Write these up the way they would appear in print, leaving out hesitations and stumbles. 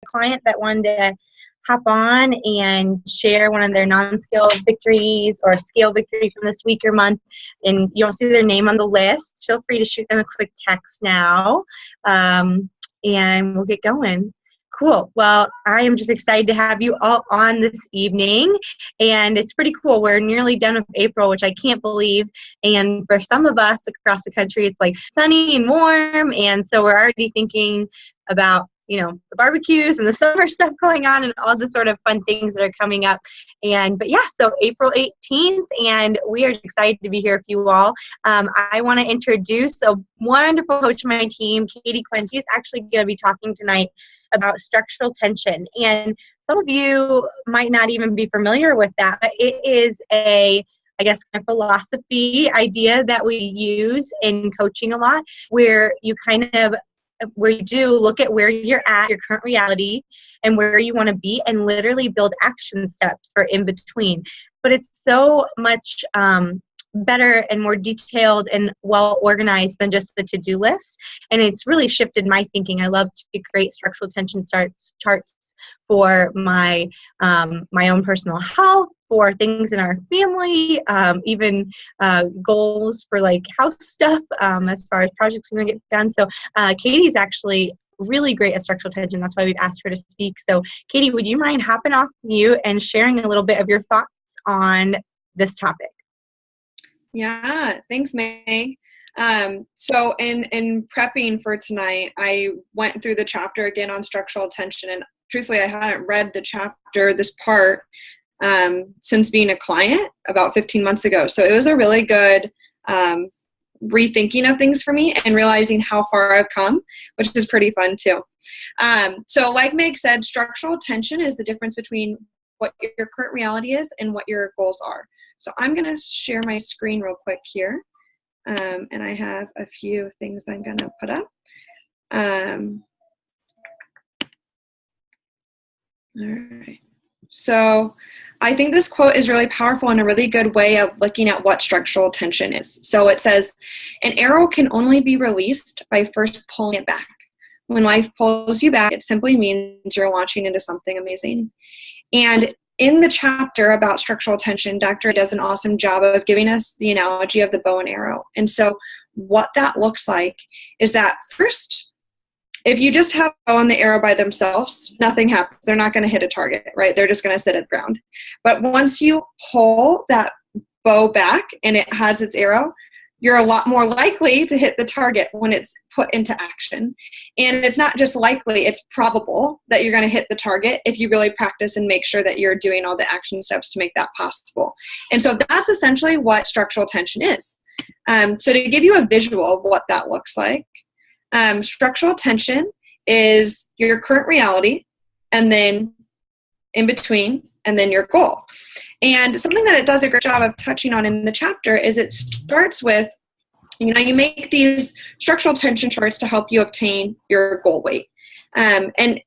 client that wanted to hop on and share one of their non-scale victories or scale victory from this week or month, and you don't see their name on the list, feel free to shoot them a quick text now, and we'll get going. Cool. Well, I am just excited to have you all on this evening, and it's pretty cool. We're nearly done with April, which I can't believe, and for some of us across the country, it's like sunny and warm, and so we're already thinking about the barbecues and the summer stuff going on and all the sort of fun things that are coming up. But yeah, so April 18th, and we are excited to be here with you all. I want to introduce a wonderful coach of my team, Quinn. She's actually going to be talking tonight about structural tension. And some of you might not even be familiar with that, but it is a kind of philosophy idea that we use in coaching a lot, where you do look at where you're at, your current reality, and where you want to be, and literally build action steps for in between. But it's so much better and more detailed and well organized than just the to-do list. And it's really shifted my thinking. I love to create structural tension charts for my own personal health, for things in our family, even goals for like house stuff, as far as projects we're going to get done. So Katie's actually really great at structural tension. That's why we've asked her to speak. So Katie, would you mind hopping off mute and sharing a little bit of your thoughts on this topic? Yeah, thanks, May. So in prepping for tonight, I went through the chapter again on structural tension, and truthfully, I hadn't read the chapter, this part, since being a client about 15 months ago. So it was a really good rethinking of things for me and realizing how far I've come, which is pretty fun too. So like Meg said, structural tension is the difference between what your current reality is and what your goals are. So I'm going to share my screen real quick here. And I have a few things I'm going to put up. All right. So I think this quote is really powerful and a really good way of looking at what structural tension is. So it says, an arrow can only be released by first pulling it back. When life pulls you back, it simply means you're launching into something amazing. And in the chapter about structural tension, Dr. does an awesome job of giving us the analogy of the bow and arrow. And so what that looks like is that first, if you just have a bow and the arrow by themselves, nothing happens. They're not going to hit a target, right? They're just going to sit at the ground. But once you pull that bow back and it has its arrow, you're a lot more likely to hit the target when it's put into action. And it's not just likely, it's probable that you're going to hit the target if you really practice and make sure that you're doing all the action steps to make that possible. And so that's essentially what structural tension is. So to give you a visual of what that looks like, structural tension is your current reality, and then in between, and then your goal. And something that it does a great job of touching on in the chapter is it starts with, you make these structural tension charts to help you obtain your goal weight. And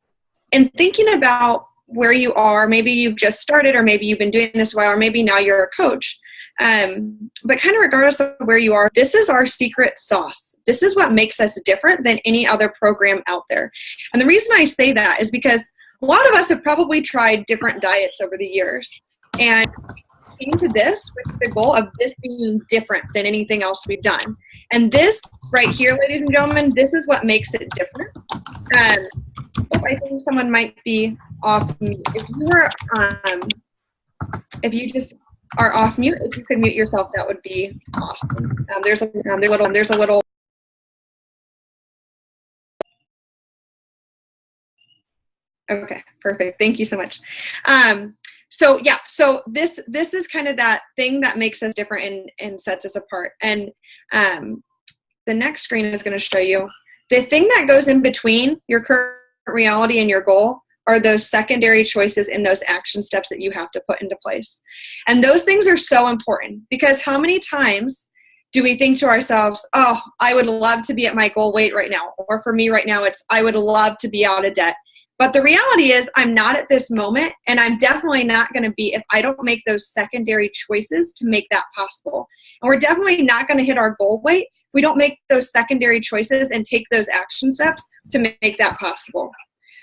thinking about where you are, maybe you've just started, or maybe you've been doing this a while, or maybe now you're a coach. But kind of regardless of where you are, this is our secret sauce. This is what makes us different than any other program out there. And the reason I say that is because a lot of us have probably tried different diets over the years. And came to this with the goal of this being different than anything else we've done. And this right here, ladies and gentlemen, this is what makes it different. I think someone might be off mute. If you just are off mute, if you could mute yourself, that would be awesome. There's a little. Okay, perfect. Thank you so much. So this is kind of that thing that makes us different and sets us apart. And the next screen is going to show you the thing that goes in between your current reality and your goal are those secondary choices in those action steps that you have to put into place. And those things are so important, because how many times do we think to ourselves, oh, I would love to be at my goal weight right now. Or for me right now, it's I would love to be out of debt. But the reality is I'm not at this moment, and I'm definitely not going to be if I don't make those secondary choices to make that possible. And we're definitely not going to hit our goal weight if we don't make those secondary choices and take those action steps to make that possible.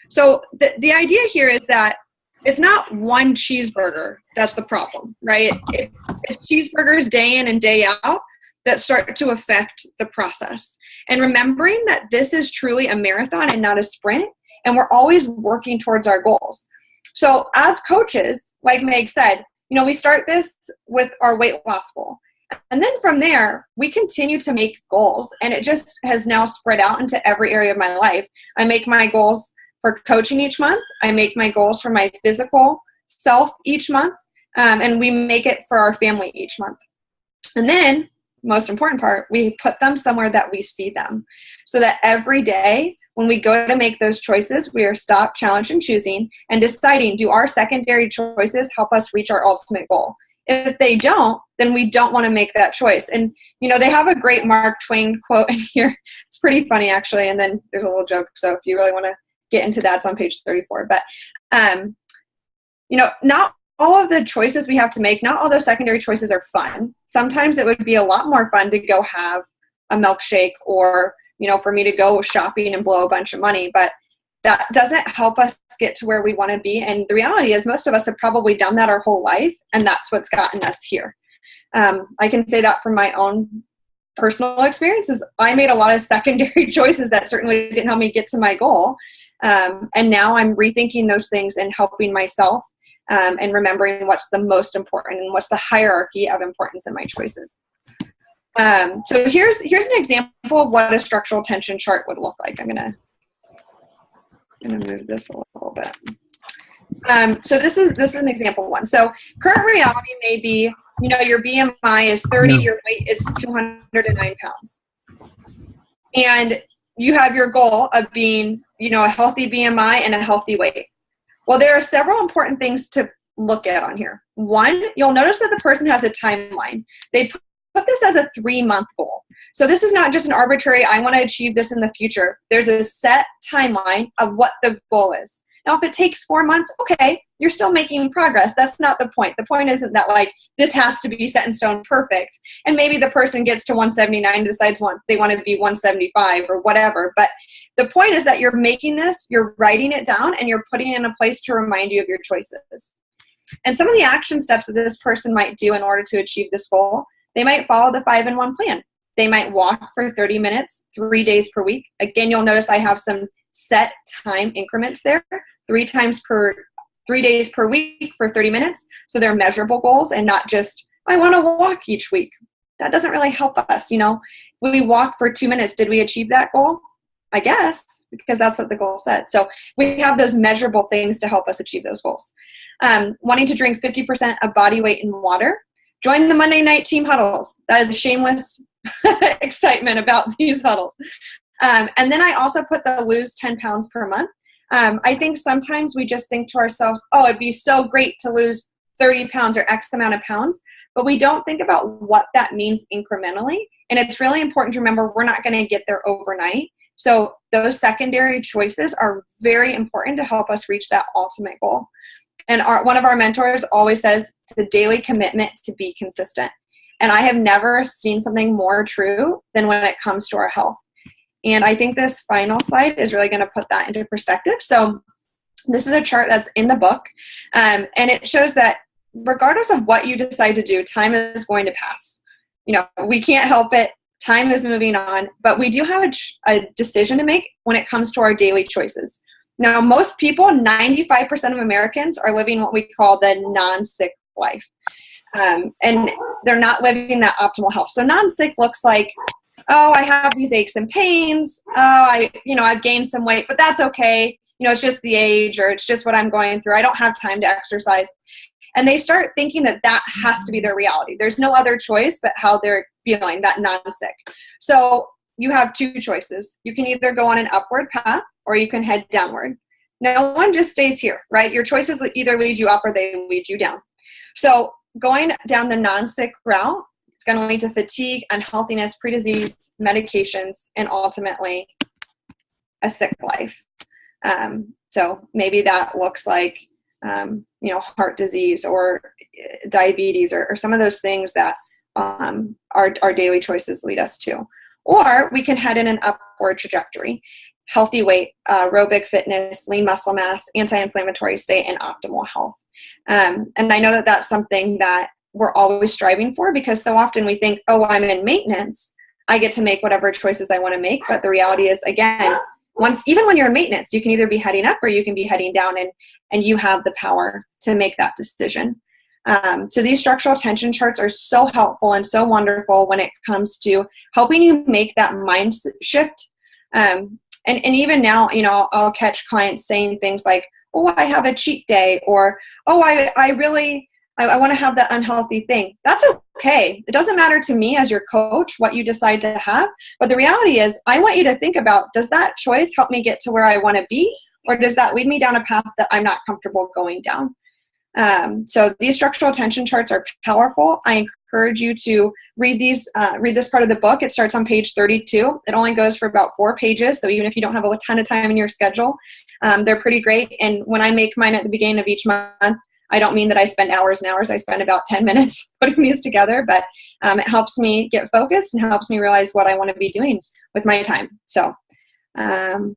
So the idea here is that it's not one cheeseburger that's the problem, right? It's cheeseburgers day in and day out that start to affect the process. And remembering that this is truly a marathon and not a sprint, and we're always working towards our goals. So as coaches, like Meg said, we start this with our weight loss goal. And then from there, we continue to make goals, and it just has now spread out into every area of my life. I make my goals for coaching each month. I make my goals for my physical self each month, and we make it for our family each month. And then, most important part, we put them somewhere that we see them, so that every day when we go to make those choices, we are stopped, challenged, and choosing, and deciding, do our secondary choices help us reach our ultimate goal? If they don't, then we don't want to make that choice. And, they have a great Mark Twain quote in here. It's pretty funny, actually. And then there's a little joke. So if you really want to get into that, it's on page 34. But, not all of the choices we have to make, not all those secondary choices are fun. Sometimes it would be a lot more fun to go have a milkshake or, for me to go shopping and blow a bunch of money. But that doesn't help us get to where we want to be. And the reality is most of us have probably done that our whole life, and that's what's gotten us here. I can say that from my own personal experiences. I made a lot of secondary choices that certainly didn't help me get to my goal. And now I'm rethinking those things and helping myself and remembering what's the most important and what's the hierarchy of importance in my choices. So here's an example of what a structural tension chart would look like. I'm gonna move this a little bit. So this is an example one. So current reality may be, your BMI is 30, your weight is 209 pounds. And you have your goal of being, a healthy BMI and a healthy weight. Well, there are several important things to look at on here. One, you'll notice that the person has a timeline. They put this as a 3-month goal. So this is not just an arbitrary, I want to achieve this in the future. There's a set timeline of what the goal is. Now, if it takes 4 months, okay, you're still making progress. That's not the point. The point isn't that this has to be set in stone perfect. And maybe the person gets to 179 and decides they want to be 175 or whatever. But the point is that you're making this, you're writing it down, and you're putting it in a place to remind you of your choices. And some of the action steps that this person might do in order to achieve this goal, they might follow the 5-in-1 plan. They might walk for 30 minutes, 3 days per week. Again, you'll notice I have some set time increments there, 3 days per week for 30 minutes. So they're measurable goals and not just, I want to walk each week. That doesn't really help us. We walk for 2 minutes. Did we achieve that goal? I guess, because that's what the goal said. So we have those measurable things to help us achieve those goals. Wanting to drink 50% of body weight in water. Join the Monday night team huddles. That is a shameless excitement about these huddles. And then I also put the lose 10 pounds per month. I think sometimes we just think to ourselves, oh, it'd be so great to lose 30 pounds or X amount of pounds, but we don't think about what that means incrementally. And it's really important to remember we're not going to get there overnight. So those secondary choices are very important to help us reach that ultimate goal. And one of our mentors always says it's a daily commitment to be consistent. And I have never seen something more true than when it comes to our health. And I think this final slide is really going to put that into perspective. So this is a chart that's in the book. And it shows that regardless of what you decide to do, time is going to pass. We can't help it. Time is moving on. But we do have a decision to make when it comes to our daily choices. Now, most people, 95% of Americans, are living what we call the non-sick life. And they're not living that optimal health. So non-sick looks like, oh, I have these aches and pains. Oh, I've gained some weight, but that's okay. It's just the age, or it's just what I'm going through. I don't have time to exercise. And they start thinking that has to be their reality. There's no other choice but how they're feeling, that non-sick. So you have 2 choices. You can either go on an upward path or you can head downward. No one just stays here, right? Your choices either lead you up or they lead you down. So going down the non-sick route, it's going to lead to fatigue, unhealthiness, pre-disease, medications, and ultimately a sick life. So maybe that looks like, heart disease or diabetes or some of those things that our daily choices lead us to. Or we can head in an upward trajectory. healthy weight, aerobic fitness, lean muscle mass, anti-inflammatory state, and optimal health. And I know that that's something that we're always striving for, because so often we think, oh, I'm in maintenance, I get to make whatever choices I want to make. But the reality is, again, even when you're in maintenance, you can either be heading up or you can be heading down, and you have the power to make that decision. So these structural tension charts are so helpful and so wonderful when it comes to helping you make that mind shift. And even now, I'll catch clients saying things like, oh, I have a cheat day, or, oh, I want to have that unhealthy thing. That's okay. It doesn't matter to me as your coach what you decide to have. But the reality is, I want you to think about, does that choice help me get to where I want to be? Or does that lead me down a path that I'm not comfortable going down? So these structural tension charts are powerful. I encourage you to read this part of the book. It starts on page 32. It only goes for about 4 pages. So even if you don't have a ton of time in your schedule, they're pretty great. And when I make mine at the beginning of each month, I don't mean that I spend hours and hours. I spend about 10 minutes putting these together, but it helps me get focused and helps me realize what I want to be doing with my time. So I'm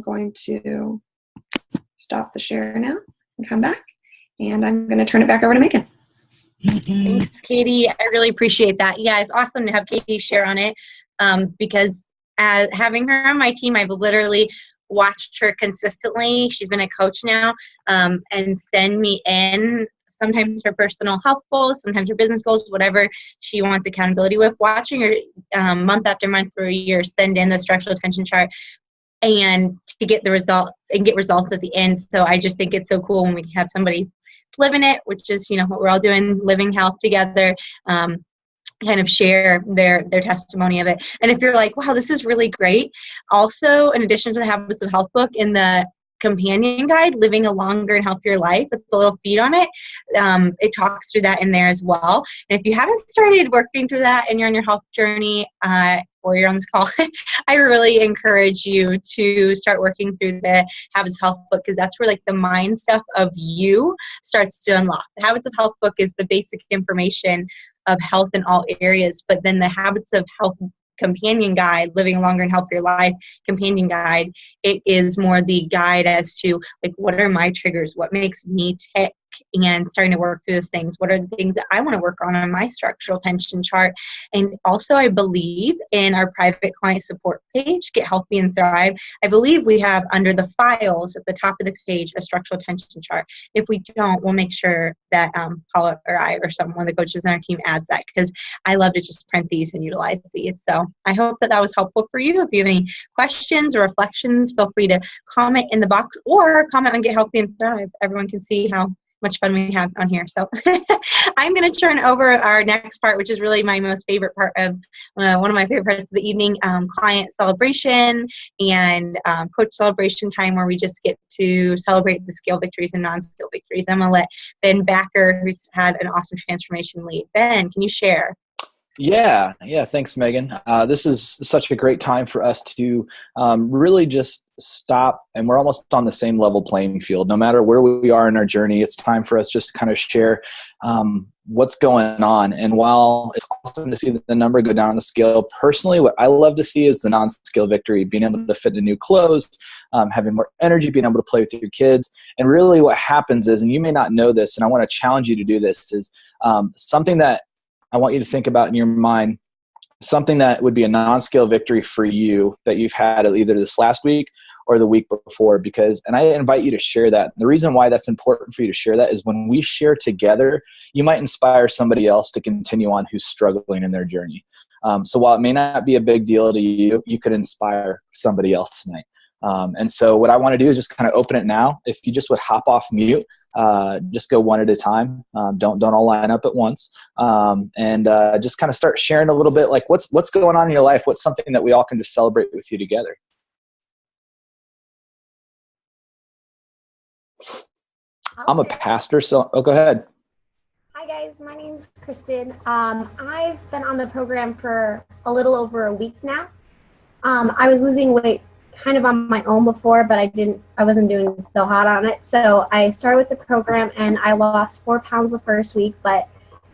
going to stop the share now and come back. And I'm going to turn it back over to Megan. Thanks, Katie. I really appreciate that. Yeah, it's awesome to have Katie share on it, because as having her on my team, I've literally watched her consistently. She's been a coach now, and send me in sometimes her personal health goals, sometimes her business goals, whatever she wants accountability with. Watching her month after month for a year send in the structural tension chart, and to get the results and get results at the end. So I just think it's so cool when we have somebody living it, which is, what we're all doing, living health together, kind of share their testimony of it. And if you're like, wow, this is really great. Also, in addition to the Habits of Health book, in the companion guide, Living a Longer and Healthier Life, with the little feed on it, it talks through that in there as well. And if you haven't started working through that and you're on your health journey, or you're on this call, I really encourage you to start working through the Habits of Health book, because that's where the mind stuff of you starts to unlock. The Habits of Health book is the basic information of health in all areas, but then the Habits of Health companion guide, Living a Longer and Healthier Life companion guide, it is more the guide as to what are my triggers, what makes me tick, and starting to work through those things. What are the things that I want to work on my structural tension chart? And also, I believe in our private client support page, Get Healthy and Thrive, I believe we have under the files at the top of the page a structural tension chart. If we don't, we'll make sure that Paula or I or someone, one of the coaches on our team, adds that, because I love to just print these and utilize these. So I hope that was helpful for you. If you have any questions or reflections, feel free to comment in the box or comment on Get Healthy and Thrive. Everyone can see how much fun we have on here. So I'm going to turn over our next part, which is really my most favorite part of one of my favorite parts of the evening, client celebration and coach celebration time, where we just get to celebrate the scale victories and non-scale victories. I'm going to let Ben Backer, who's had an awesome transformation, lead. Ben, can you share? Yeah. Thanks, Megan. This is such a great time for us to really just stop, and we're almost on the same level playing field. No matter where we are in our journey, it's time for us just to kind of share what's going on. And while it's awesome to see the number go down on the scale, personally, what I love to see is the non-scale victory, being able to fit into new clothes, having more energy, being able to play with your kids. And really what happens is, and you may not know this, and I want to challenge you to do this, is something that I want you to think about in your mind, something that would be a non-scale victory for you that you've had either this last week or the week before, and I invite you to share that. The reason why that's important for you to share that is when we share together, you might inspire somebody else to continue on who's struggling in their journey. So while it may not be a big deal to you, you could inspire somebody else tonight. And so what I want to do is just kind of open it now. If you just would hop off mute, just go one at a time. Don't all line up at once. And just kind of start sharing a little bit, what's going on in your life? What's something that we all can just celebrate with you together? I'm a pastor, so go ahead. Hi guys, my name's Kristen. I've been on the program for a little over a week now. I was losing weight kind of on my own before, but I wasn't doing so hot on it. So I started with the program and I lost 4 pounds the first week, but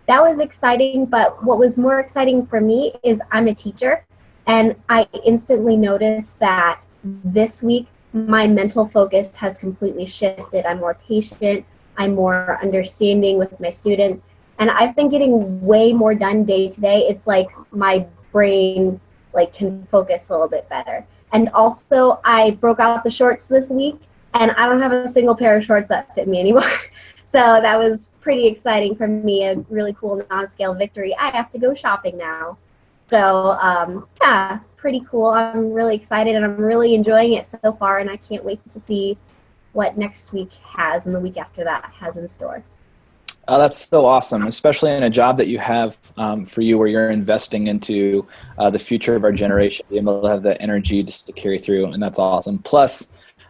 that was exciting. But what was more exciting for me is I'm a teacher, and I instantly noticed that this week, my mental focus has completely shifted. I'm more patient. I'm more understanding with my students. And I've been getting way more done day to day. It's like my brain like can focus a little bit better. And also I broke out the shorts this week, and I don't have a single pair of shorts that fit me anymore. So that was pretty exciting for me, a really cool non-scale victory. I have to go shopping now. So yeah, pretty cool. I'm really excited, and I'm really enjoying it so far, and I can't wait to see what next week has and the week after that has in store. Oh, that's so awesome, especially in a job that you have for you where you're investing into the future of our generation, being able to have that energy just to carry through, and that's awesome. Plus,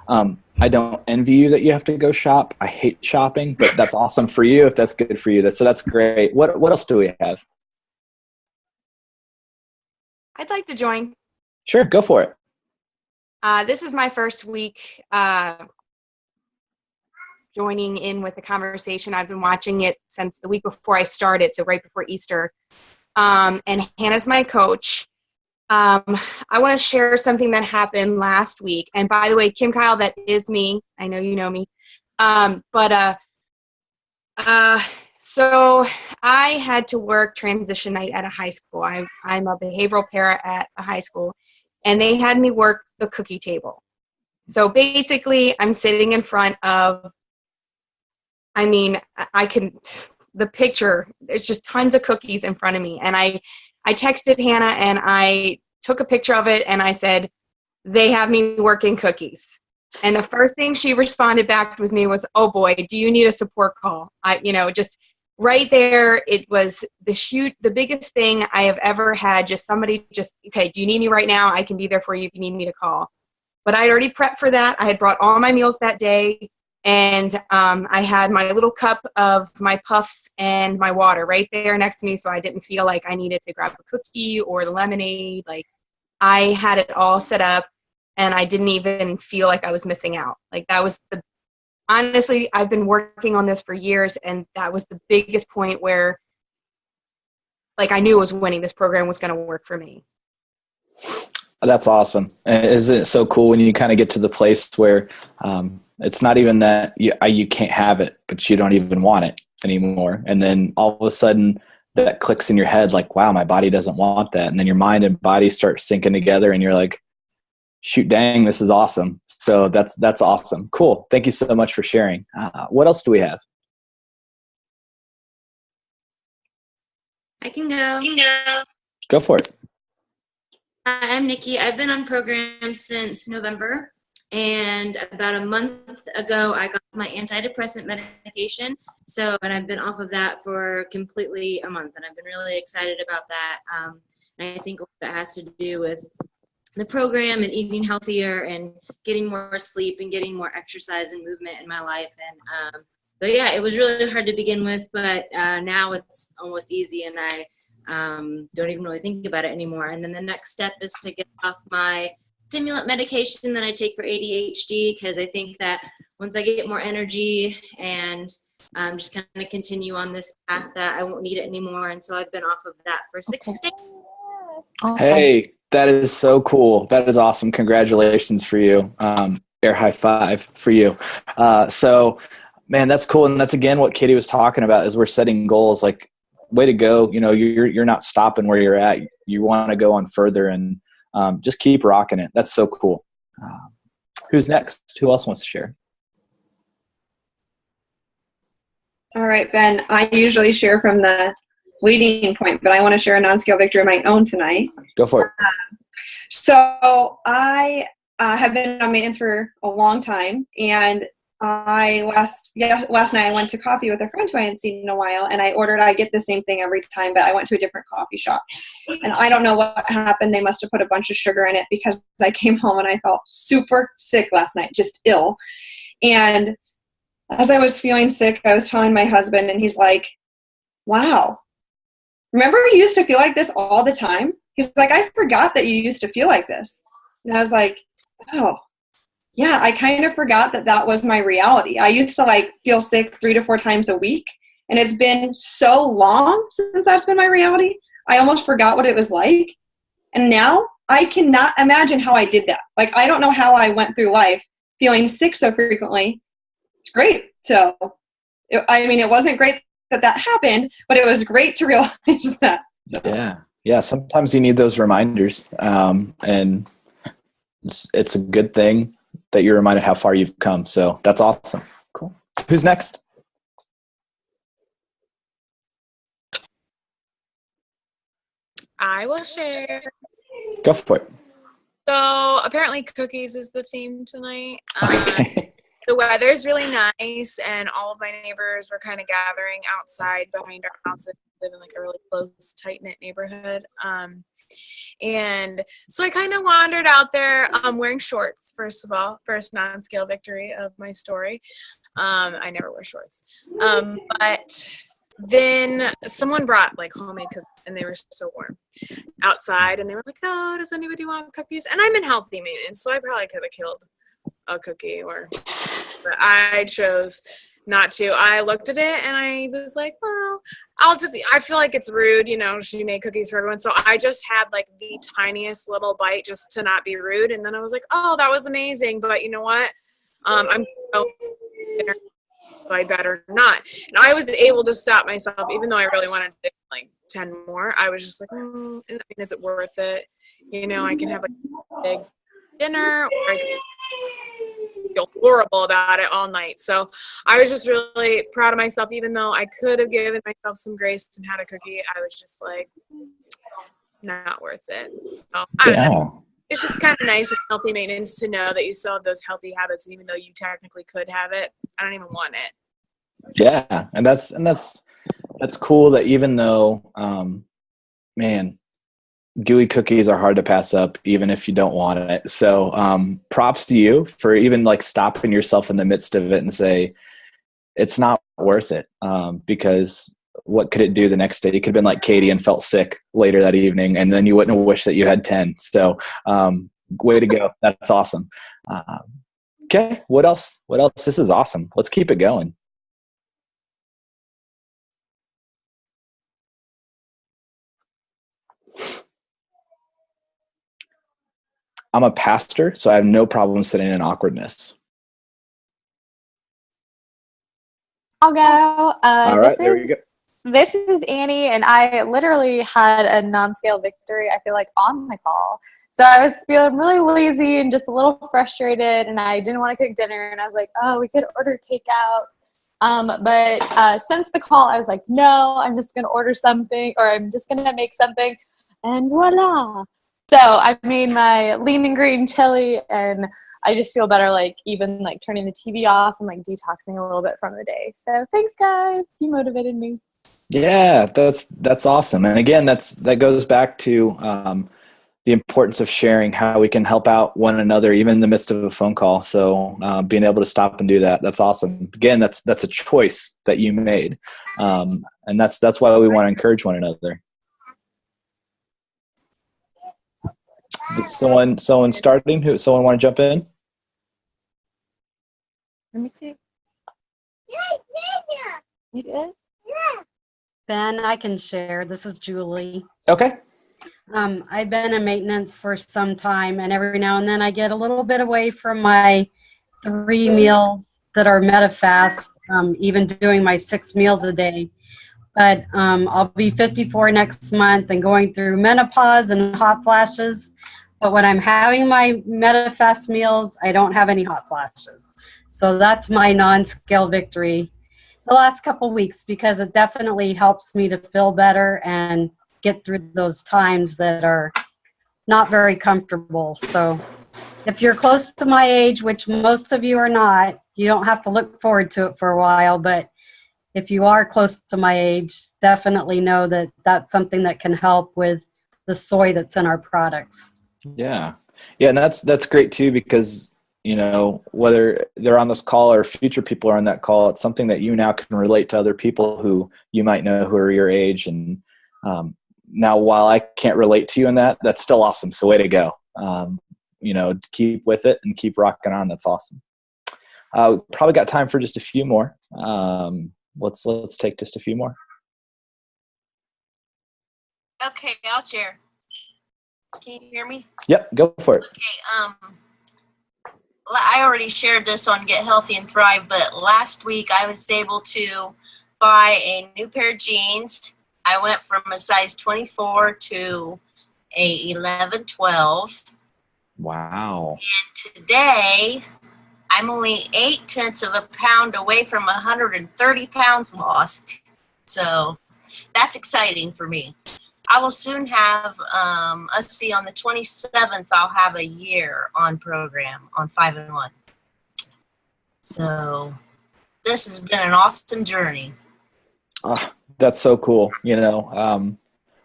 I don't envy you that you have to go shop. I hate shopping, but that's awesome for you if that's good for you. So that's great. What else do we have? I'd like to join. Sure, go for it. This is my first week joining in with the conversation. I've been watching it since the week before I started, so right before Easter. And Hannah's my coach. I want to share something that happened last week. And by the way, Kim Kyle, that is me. I know you know me. So I had to work transition night at a high school. I'm a behavioral para at a high school, and they had me work the cookie table. So basically, I'm sitting in front of, the picture, there's just tons of cookies in front of me. And I texted Hannah, and I took a picture of it, and I said, they have me working cookies. And the first thing she responded back with me was, oh boy, do you need a support call? Just right there, it was the biggest thing I have ever had. Just somebody okay, do you need me right now? I can be there for you if you need me to call. But I had already prepped for that. I had brought all my meals that day. And I had my little cup of my puffs and my water right there next to me, so I didn't feel like I needed to grab a cookie or the lemonade. Like, I had it all set up, and I didn't even feel like I was missing out. Like, that was honestly, I've been working on this for years, and that was the biggest point where, like, I knew it was winning. This program was going to work for me. That's awesome. Isn't it so cool when you kind of get to the place where it's not even that you can't have it, but you don't even want it anymore. And then all of a sudden that clicks in your head like, wow, my body doesn't want that. And then your mind and body start syncing together, and you're like, shoot, dang, this is awesome. So that's awesome. Cool. Thank you so much for sharing. What else do we have? I can go. Go for it. I'm Nikki. I've been on program since November, and about a month ago, I got my antidepressant medication. And I've been off of that for completely a month, and I've been really excited about that. And I think that has to do with the program and eating healthier and getting more sleep and getting more exercise and movement in my life. And so yeah, it was really hard to begin with, but now it's almost easy, and I don't even really think about it anymore. And then the next step is to get off my stimulant medication that I take for ADHD, because I think that once I get more energy and just kind of continue on this path, that I won't need it anymore. And so I've been off of that for 6 days. Hey, that is so cool. That is awesome. Congratulations for you. Air high five for you. So man, that's cool. And that's again what Katie was talking about, is we're setting goals. Like, way to go. You're not stopping where you're at. You want to go on further, and just keep rocking it. That's so cool. Who's next? Who else wants to share? All right, Ben, I usually share from the leading point, but I want to share a non-scale victory of my own tonight. Go for it. So I have been on maintenance for a long time, and last night I went to coffee with a friend who I hadn't seen in a while, and I get the same thing every time, but I went to a different coffee shop. And I don't know what happened. They must have put a bunch of sugar in it, because I came home and I felt super sick last night, just ill. And as I was feeling sick, I was telling my husband, and he's like, wow, remember you used to feel like this all the time? He's like, I forgot that you used to feel like this. And I was like, oh, yeah, I kind of forgot that was my reality. I used to feel sick 3 to 4 times a week, and it's been so long since that's been my reality. I almost forgot what it was like. And now I cannot imagine how I did that. Like, I don't know how I went through life feeling sick so frequently. It's great. So, it wasn't great that happened, but it was great to realize that. So. Yeah. Sometimes you need those reminders, and it's a good thing that you're reminded how far you've come. So that's awesome. Cool. Who's next? I will share. Go for it. So apparently cookies is the theme tonight. Okay. The weather's really nice, and all of my neighbors were kind of gathering outside behind our house. We live in like a really close, tight-knit neighborhood. And so I kind of wandered out there wearing shorts, first of all. First non-scale victory of my story. I never wear shorts. But then someone brought like homemade cookies, and they were so warm outside, and they were like, oh, does anybody want cookies? And I'm in healthy maintenance, so I probably could have killed a cookie, but I chose not to. I looked at it and I was like, well, I feel like it's rude, she made cookies for everyone. So I just had like the tiniest little bite just to not be rude. And then I was like, oh, that was amazing. But you know what? I'm so I better not. And I was able to stop myself, even though I really wanted to like 10 more. I was just like, is it worth it? I can have like a big dinner, or I can feel horrible about it all night. So I was just really proud of myself, even though I could have given myself some grace and had a cookie. I was just like, not worth it. So, I don't know. It's just kind of nice and healthy maintenance to know that you still have those healthy habits, and even though you technically could have it, I don't even want it. Yeah, and that's cool that even though, gooey cookies are hard to pass up, even if you don't want it. So props to you for even like stopping yourself in the midst of it and say, it's not worth it, because what could it do the next day? You could have been like Katie and felt sick later that evening, and then you wouldn't have wished that you had 10. So way to go. That's awesome. Okay, what else? This is awesome. Let's keep it going. I'm a pastor, so I have no problem sitting in awkwardness. I'll go. All right, there you go. This is Annie, and I literally had a non-scale victory, I feel like, on the call. So I was feeling really lazy and just a little frustrated, and I didn't want to cook dinner, and I was like, oh, we could order takeout. But since the call, I was like, no, I'm just going to order something, or I'm just going to make something, and voila. So I made my lean and green chili, and I just feel better, like even like turning the TV off and like detoxing a little bit from the day. So thanks, guys. You motivated me. Yeah, that's awesome. And again, that goes back to the importance of sharing how we can help out one another, even in the midst of a phone call. So being able to stop and do that's awesome. Again, that's a choice that you made, and that's why we want to encourage one another. Someone starting? Someone want to jump in? Let me see. It is? Ben, I can share. This is Julie. Okay. I've been in maintenance for some time, and every now and then I get a little bit away from my 3 meals that are MetaFast, even doing my 6 meals a day. But I'll be 54 next month and going through menopause and hot flashes. But when I'm having my MetaFast meals, I don't have any hot flashes. So that's my non-scale victory the last couple weeks, because it definitely helps me to feel better and get through those times that are not very comfortable. So if you're close to my age, which most of you are not, you don't have to look forward to it for a while. But if you are close to my age, definitely know that that's something that can help with the soy that's in our products. Yeah, and that's great too, because whether they're on this call or future people are on that call, it's something that you now can relate to other people who you might know who are your age. And now, while I can't relate to you in that, that's still awesome. So way to go. Keep with it and keep rocking on. That's awesome. Probably got time for just a few more. Let's take just a few more. Okay, I'll share. Can you hear me? Yep, go for it. Okay. I already shared this on Get Healthy and Thrive, but last week I was able to buy a new pair of jeans. I went from a size 24 to a 11, 12. Wow. And today I'm only 0.8 of a pound away from 130 pounds lost. So that's exciting for me. I will soon have, let's see, on the 27th, I'll have a year on program on 5 and 1. So this has been an awesome journey. Oh, that's so cool. You know,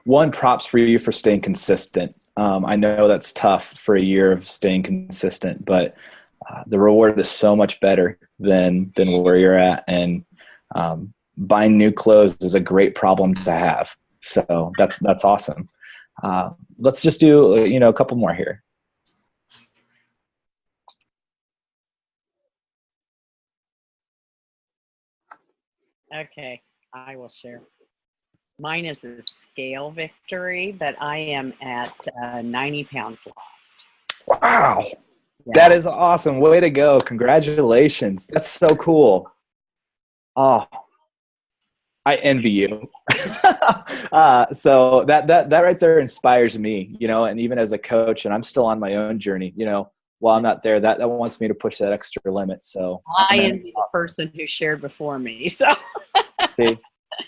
one, props for you for staying consistent. I know that's tough for a year of staying consistent, but the reward is so much better than where you're at. And buying new clothes is a great problem to have. So that's awesome. Let's just do, a couple more here. Okay, I will share. Mine is a scale victory, but I am at 90 pounds lost. Wow. Yeah. That is awesome. Way to go. Congratulations. That's so cool. Oh, I envy you. So that right there inspires me, and even as a coach, and I'm still on my own journey, while I'm not there, that wants me to push that extra limit. So I envy the person who shared before me. So see,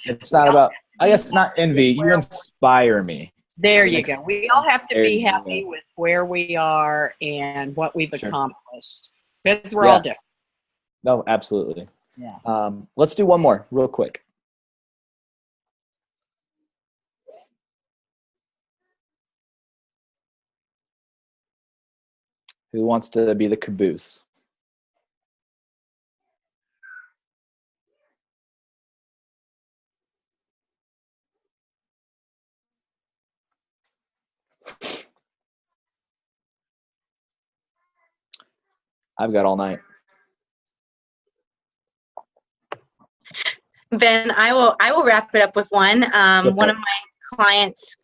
it's not about, I guess, not envy. You inspire me. There you go. We all have to be happy with where we are and what we've accomplished, because we're all different. No, absolutely. Yeah. Let's do one more real quick. Who wants to be the caboose? I've got all night. Ben, I will wrap it up with one. One of my clients,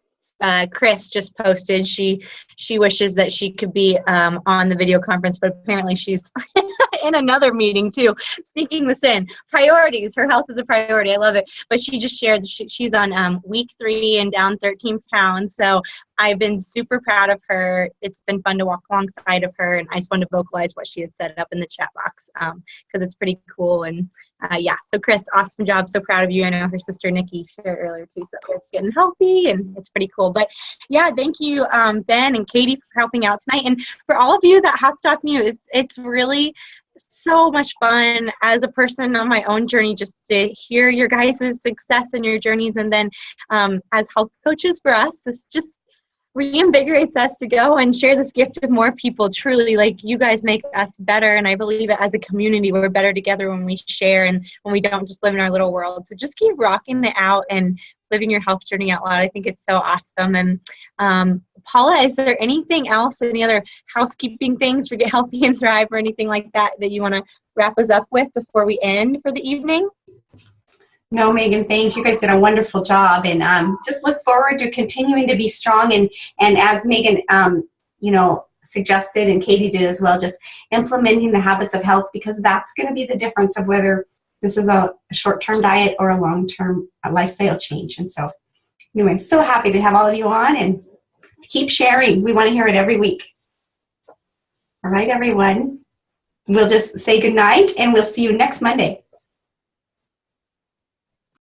Chris, just posted. She wishes that she could be on the video conference, but apparently she's in another meeting too. Sneaking this in. Priorities. Her health is a priority. I love it. But she just shared she's on week 3 and down 13 pounds. So I've been super proud of her. It's been fun to walk alongside of her, and I just wanted to vocalize what she had set up in the chat box because it's pretty cool. And so Chris, awesome job. So proud of you. I know her sister Nikki shared earlier too. So it's getting healthy, and it's pretty cool. But yeah, thank you, Ben and Katie, for helping out tonight, and for all of you that have talked to me. It's really so much fun as a person on my own journey just to hear your guys' success and your journeys, and then as health coaches for us, this just reinvigorates us to go and share this gift with more people. Truly, like, you guys make us better, and I believe it as a community. We're better together when we share and when we don't just live in our little world. So just keep rocking it out and living your health journey out loud. I think it's so awesome. And Paula, is there anything else, any other housekeeping things for Get Healthy and Thrive or anything like that that you want to wrap us up with before we end for the evening? No, Megan, thanks. You guys did a wonderful job, and just look forward to continuing to be strong. And as Megan, suggested, and Katie did as well, just implementing the habits of health, because that's going to be the difference of whether this is a short-term diet or a long-term lifestyle change. And so, anyway, so happy to have all of you on, and keep sharing. We want to hear it every week. All right, everyone. We'll just say good night, and we'll see you next Monday.